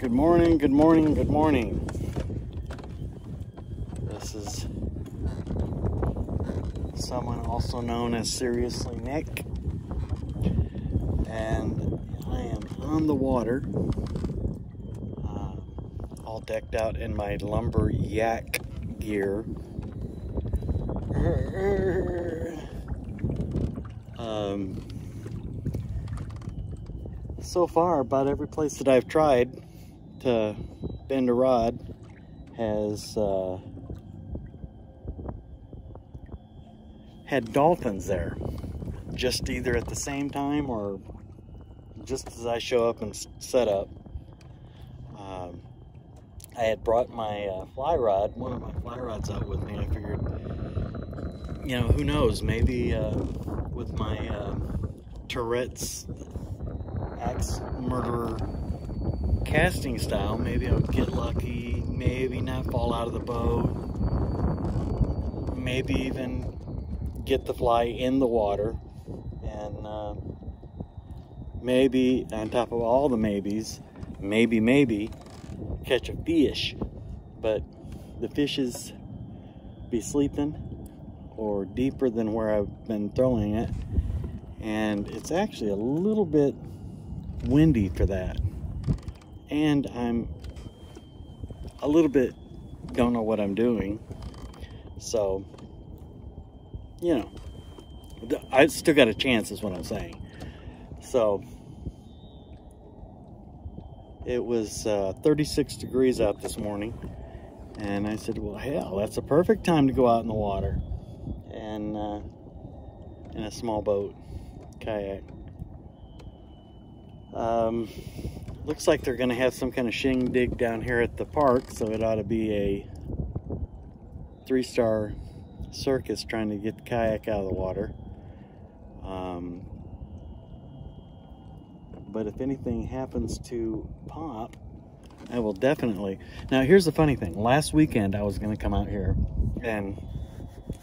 Good morning, good morning, good morning. This is someone also known as Seriously Nick, and I am on the water, all decked out in my lumberjack gear. So far, about every place that I've tried to bend a rod has had dolphins there, just either at the same time or just as I show up and set up. I had brought my fly rod, one of my fly rods, out with me. I figured, you know, who knows, maybe with my Tourette's axe murderer casting style, maybe I would get lucky, maybe not fall out of the boat, maybe even get the fly in the water, and maybe, on top of all the maybes, maybe catch a fish. But the fishes be sleeping or deeper than where I've been throwing it, and it's actually a little bit windy for that, and I'm a little bit don't know what I'm doing, so you know, I still got a chance is what I'm saying. So it was 36 degrees out this morning, and I said, well, hell, that's a perfect time to go out in the water and in a small boat, kayak. Looks like they're gonna have some kind of shindig down here at the park, so it ought to be a 3-star circus trying to get the kayak out of the water. But if anything happens to pop, I will definitely. Now here's the funny thing, last weekend I was gonna come out here, and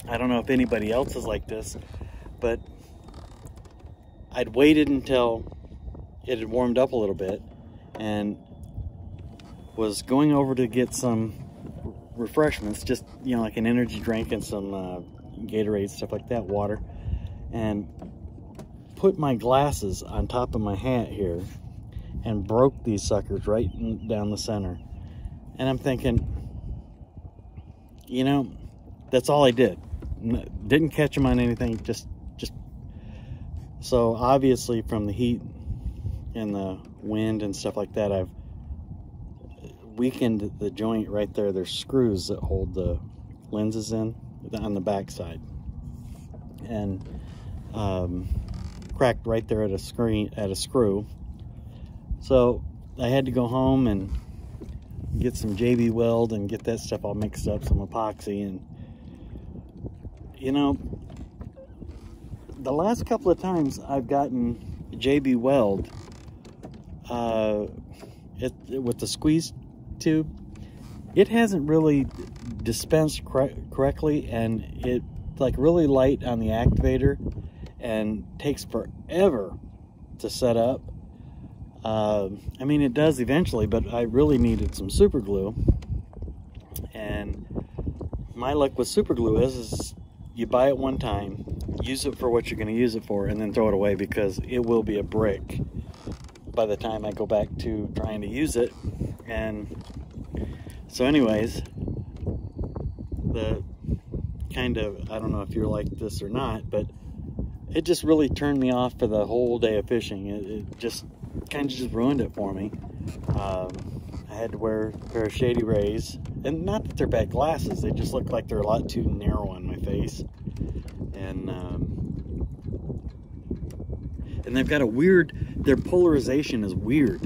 I don't know if anybody else is like this, but I'd waited until it had warmed up a little bit and was going over to get some refreshments, just, you know, like an energy drink and some Gatorade, stuff like that, water, and put my glasses on top of my hat here and broke these suckers right down the center. And I'm thinking, you know, that's all I did. Didn't catch them on anything, just so obviously from the heat and the wind and stuff like that, I've weakened the joint right there. There's screws that hold the lenses in on the back side, and cracked right there at a screw. So I had to go home and get some JB Weld and get that stuff all mixed up, some epoxy. And you know, the last couple of times I've gotten JB Weld with the squeeze tube, it hasn't really dispensed correctly, and it's like really light on the activator and takes forever to set up. I mean, it does eventually, but I really needed some super glue. And my luck with super glue is you buy it one time, use it for what you're going to use it for, and then throw it away, because it will be a brick by the time I go back to trying to use it. And so anyways, the kind of, I don't know if you're like this or not, but it just really turned me off for the whole day of fishing. It just kind of just ruined it for me. I had to wear a pair of Shady Rays, and not that they're bad glasses, they just look like they're a lot too narrow on my face. And they've got a weird, their polarization is weird.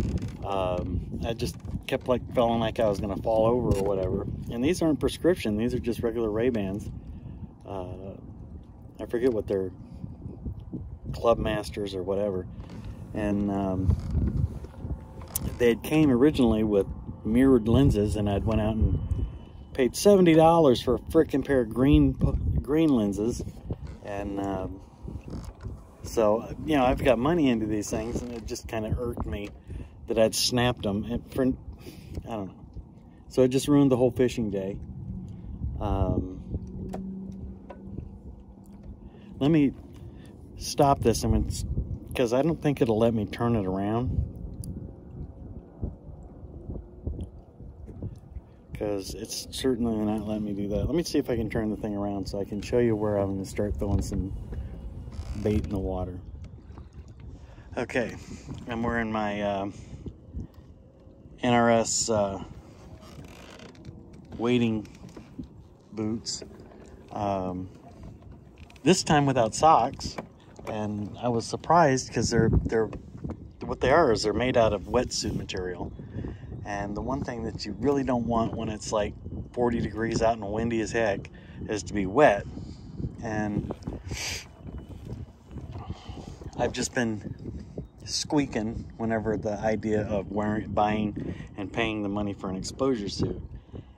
I just kept like feeling like I was gonna fall over or whatever. And these aren't prescription, these are just regular Ray-Bans. I forget what they're, Club Masters or whatever. And they came originally with mirrored lenses, and I'd went out and paid $70 for a frickin' pair of green lenses. And so, you know, I've got money into these things, and it just kind of irked me that I'd snapped them, and for, I don't know. So it just ruined the whole fishing day. Let me stop this, because I don't think it'll let me turn it around. Because it's certainly not letting me do that. Let me see if I can turn the thing around so I can show you where I'm going to start throwing some bait in the water. Okay, I'm wearing my NRS wading boots. This time without socks, and I was surprised because they're what they are is they're made out of wetsuit material. And the one thing that you really don't want when it's like 40 degrees out and windy as heck is to be wet. And I've just been squeaking whenever the idea of buying and paying the money for an exposure suit.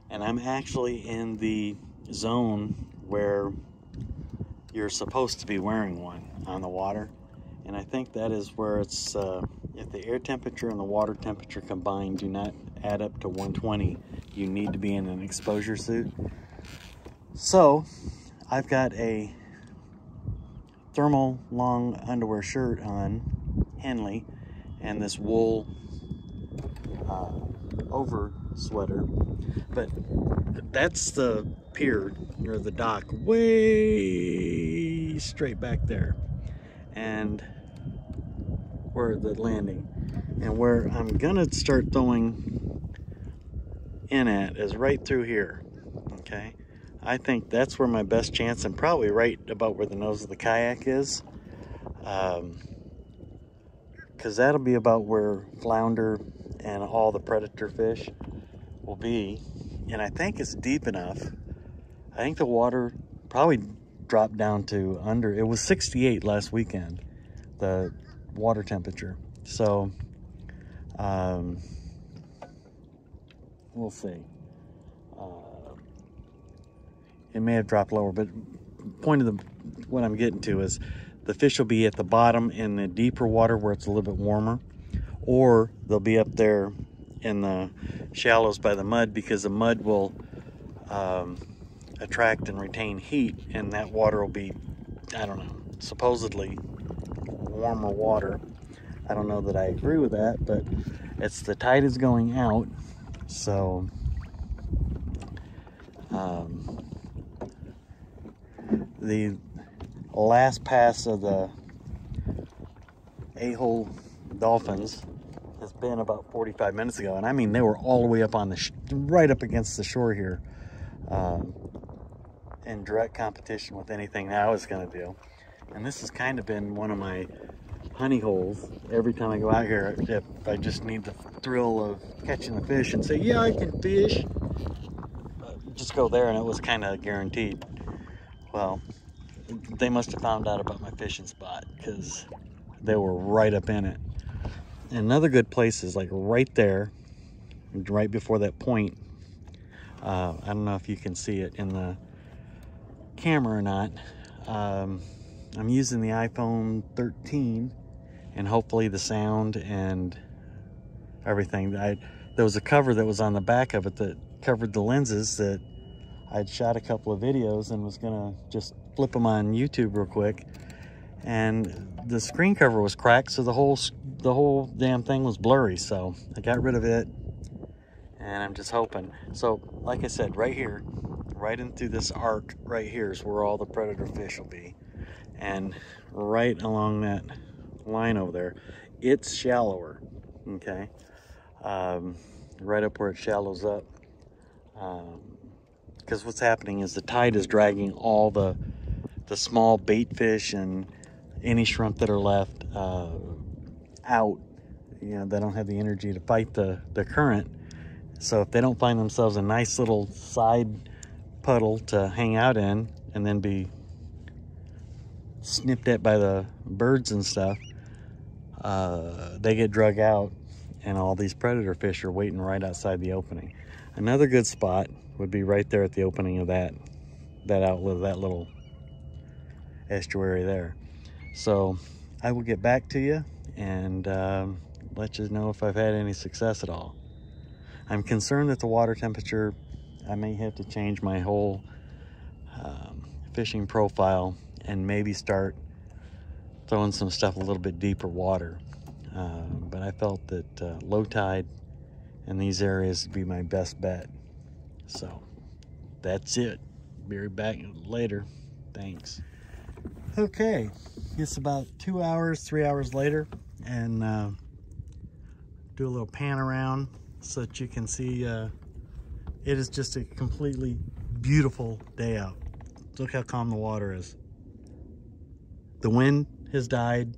And I'm actually in the zone where you're supposed to be wearing one on the water. And I think that is where it's, if the air temperature and the water temperature combined do not add up to 120, you need to be in an exposure suit. So I've got a thermal long underwear shirt on, Henley, and this wool over sweater. But that's the pier, or the dock, way straight back there. And where the landing, and where I'm gonna start throwing in at is right through here. Okay, I think that's where my best chance, and probably right about where the nose of the kayak is, because that'll be about where flounder and all the predator fish will be. And I think it's deep enough. I think the water probably dropped down to under, it was 68 last weekend, the water temperature. So we'll see. It may have dropped lower, but point of what I'm getting to is the fish will be at the bottom in the deeper water where it's a little bit warmer, or they'll be up there in the shallows by the mud, because the mud will attract and retain heat, and that water will be, I don't know, supposedly warmer water. I don't know that I agree with that, but it's, the tide is going out, so the last pass of the A-hole dolphins has been about 45 minutes ago, and I mean, they were all the way up on the right up against the shore here, in direct competition with anything that I was going to do. And this has kind of been one of my honey holes. Every time I go out here, if I just need the thrill of catching the fish and say, yeah, I can fish, just go there, and it was kind of guaranteed. Well, they must have found out about my fishing spot, because they were right up in it. And another good place is like right there, right before that point. I don't know if you can see it in the camera or not. I'm using the iPhone 13, and hopefully the sound and everything. There was a cover that was on the back of it that covered the lenses that I'd shot a couple of videos and was gonna just flip them on YouTube real quick, and the screen cover was cracked, so the whole damn thing was blurry. So I got rid of it, and I'm just hoping. So like I said, right here, right into this arc right here is where all the predator fish will be, and right along that line over there, it's shallower. Okay, right up where it shallows up, because what's happening is the tide is dragging all the small bait fish and any shrimp that are left out. You know, they don't have the energy to fight the current. So if they don't find themselves a nice little side puddle to hang out in and then be snipped at by the birds and stuff, they get drug out, and all these predator fish are waiting right outside the opening. Another good spot would be right there at the opening of that outlet, that little estuary there. So I will get back to you and let you know if I've had any success at all. I'm concerned that the water temperature, I may have to change my whole fishing profile and maybe start throwing some stuff a little bit deeper water. But I felt that low tide in these areas would be my best bet. So that's it. Be right back later. Thanks. Okay, it's about 2 hours, 3 hours later, and do a little pan around so that you can see it is just a completely beautiful day out. Look how calm the water is. The wind has died.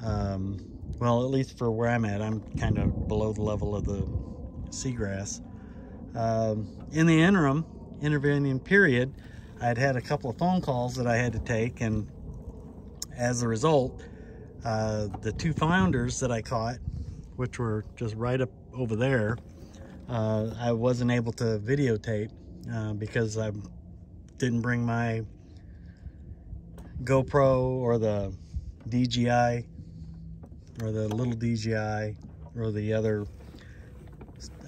Well, at least for where I'm at, I'm kind of below the level of the seagrass. In the intervening period, I'd had a couple of phone calls that I had to take, and as a result, the 2 flounders that I caught, which were just right up over there, I wasn't able to videotape because I didn't bring my GoPro or the DJI or the little DJI or the other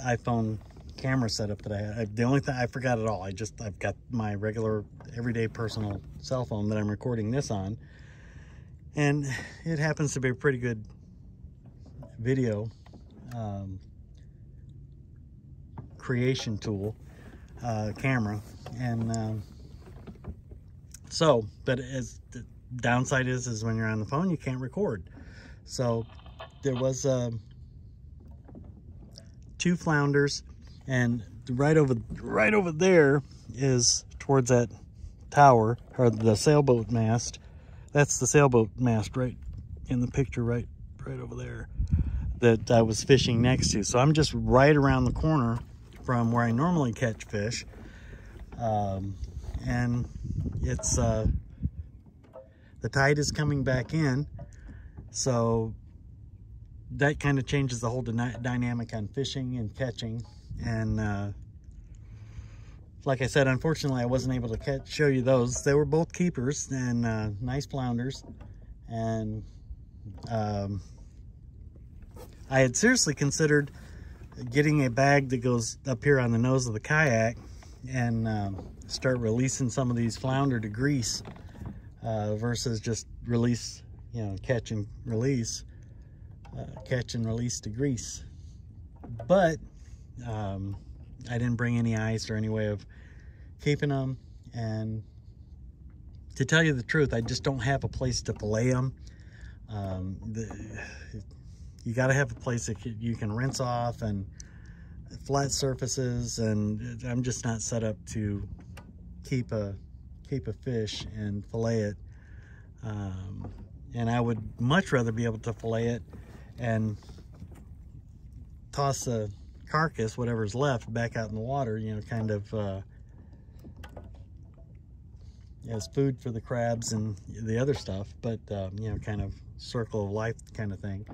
iPhone camera setup that I had. The only thing I forgot it all. I've got my regular everyday personal cell phone that I'm recording this on, and it happens to be a pretty good video creation tool camera, and so, but as the downside is when you're on the phone you can't record. So there was 2 flounders, and right over there is towards that tower, or the sailboat mast. That's the sailboat mast right in the picture, right over there, that I was fishing next to. So I'm just right around the corner from where I normally catch fish, and it's the tide is coming back in, so that kind of changes the whole dynamic on fishing and catching. And like I said, unfortunately I wasn't able to show you those. They were both keepers and nice flounders, and I had seriously considered getting a bag that goes up here on the nose of the kayak and start releasing some of these flounder to grease versus just release, you know, catch and release to grease. But I didn't bring any ice or any way of keeping them, and to tell you the truth, I just don't have a place to fillet them. You got to have a place that you can rinse off and flat surfaces, and I'm just not set up to keep a fish and fillet it. And I would much rather be able to fillet it and toss the carcass, whatever's left, back out in the water, you know, kind of as food for the crabs and the other stuff, but you know, kind of circle of life kind of thing.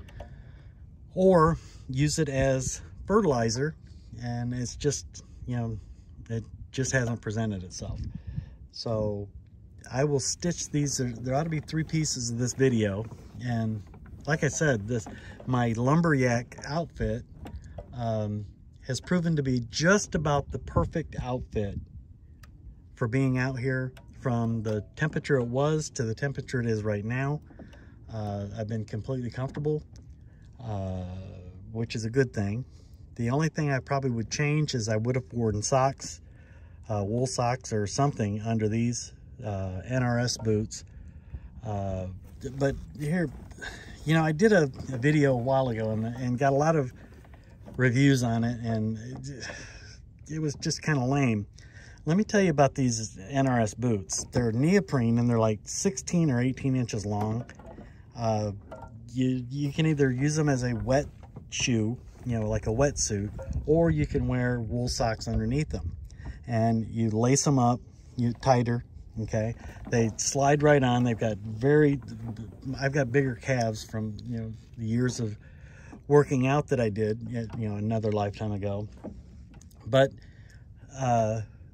Or use it as fertilizer, and it's just, you know, it just hasn't presented itself. So I will stitch these. There ought to be 3 pieces of this video, and like I said, my lumberjack outfit has proven to be just about the perfect outfit for being out here. From the temperature it was to the temperature it is right now, I've been completely comfortable, which is a good thing. The only thing I probably would change is I would have worn socks, wool socks or something under these NRS boots. But here, you know, I did a video a while ago and got a lot of reviews on it, and it was just kind of lame. Let me tell you about these NRS boots. They're neoprene, and they're like 16 or 18 inches long. You can either use them as a wet shoe, you know, like a wetsuit, or you can wear wool socks underneath them. And you lace them up, tighter, okay? They slide right on. They've got I've got bigger calves from, you know, the years of working out that I did, you know, another lifetime ago. But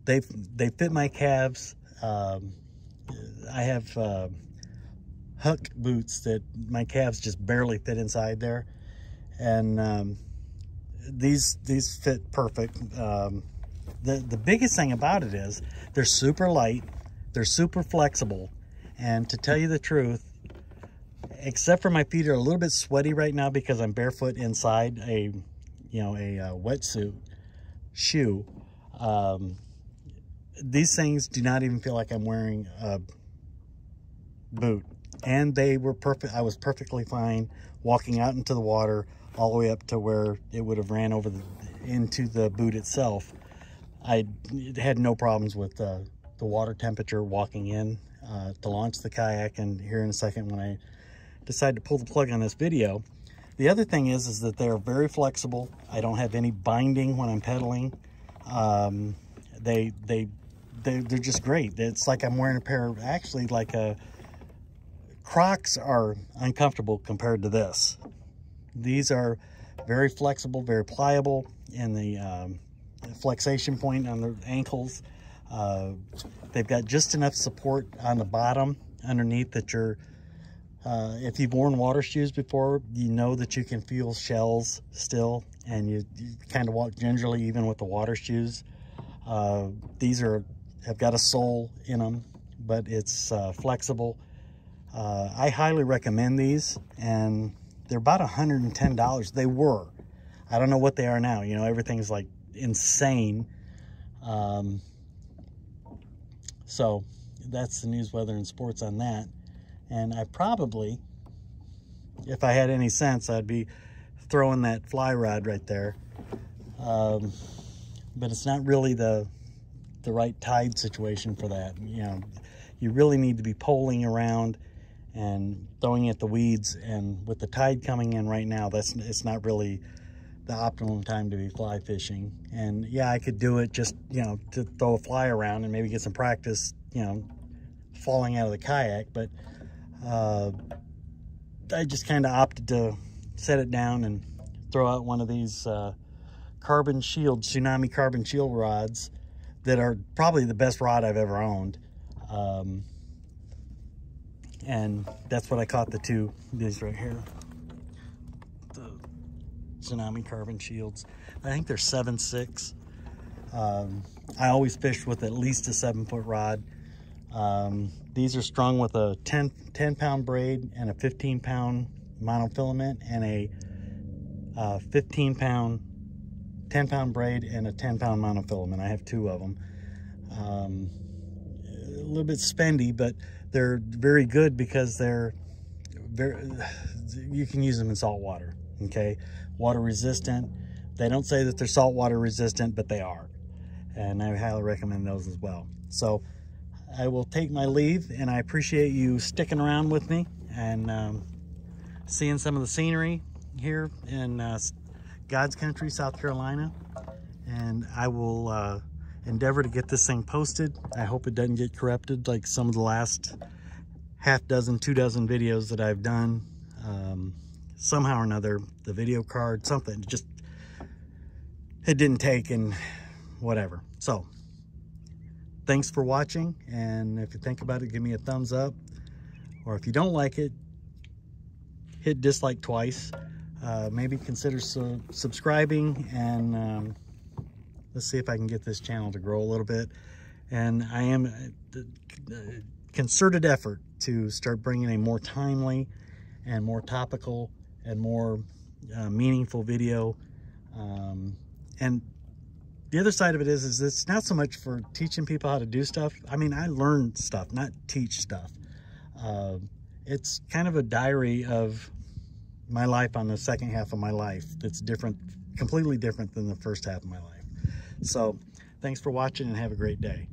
they fit my calves. I have hook boots that my calves just barely fit inside there, and these fit perfect. The biggest thing about it is they're super light, they're super flexible, and to tell you the truth, except for my feet are a little bit sweaty right now because I'm barefoot inside a wetsuit shoe. These things do not even feel like I'm wearing a boot, and they were perfect. I was perfectly fine walking out into the water all the way up to where it would have ran over into the boot itself. I had no problems with the water temperature walking in to launch the kayak. And here in a second, when I decide to pull the plug on this video, the other thing is that they're very flexible. I don't have any binding when I'm pedaling. They're just great. It's like I'm wearing a pair of, actually, like Crocs are uncomfortable compared to this. These are very flexible, very pliable in the flexation point on the ankles. They've got just enough support on the bottom underneath that you're, if you've worn water shoes before, you know that you can feel shells still, and you kind of walk gingerly even with the water shoes. These have got a sole in them, but it's flexible. I highly recommend these, and they're about $110. They were. I don't know what they are now. You know, everything's like insane. So that's the news, weather, and sports on that. And I probably, if I had any sense, I'd be throwing that fly rod right there. But it's not really the right tide situation for that. You know, you really need to be poling around and throwing at the weeds, and with the tide coming in right now, it's not really the optimum time to be fly fishing. And yeah, I could do it just, you know, to throw a fly around and maybe get some practice, you know, falling out of the kayak, but I just kind of opted to set it down and throw out one of these carbon shield, Tsunami carbon shield rods that are probably the best rod I've ever owned. And that's what I caught these right here, the Tsunami carbon shields. I think they're 7.6. I always fish with at least a 7-foot rod. These are strung with a 10-pound braid and a 15-pound monofilament, and a 15-pound 10-pound braid and a 10-pound monofilament. I have 2 of them. A little bit spendy, but they're very good because you can use them in salt water. Okay, water resistant. They don't say that they're saltwater resistant, but they are, and I highly recommend those as well. So I will take my leave, and I appreciate you sticking around with me and seeing some of the scenery here in God's country, South Carolina. And I will endeavor to get this thing posted. I hope it doesn't get corrupted like some of the last 2 dozen videos that I've done. Somehow or another, the video card, something, just, it didn't take, and whatever. So thanks for watching, and if you think about it, give me a thumbs up, or if you don't like it, hit dislike twice. Maybe consider subscribing, and let's see if I can get this channel to grow a little bit. And I am concerted effort to start bringing a more timely and more topical and more meaningful video. And the other side of it is it's not so much for teaching people how to do stuff. I mean, I learn stuff, not teach stuff. It's kind of a diary of my life on the second half of my life. That's different, completely different than the first half of my life. So thanks for watching, and have a great day.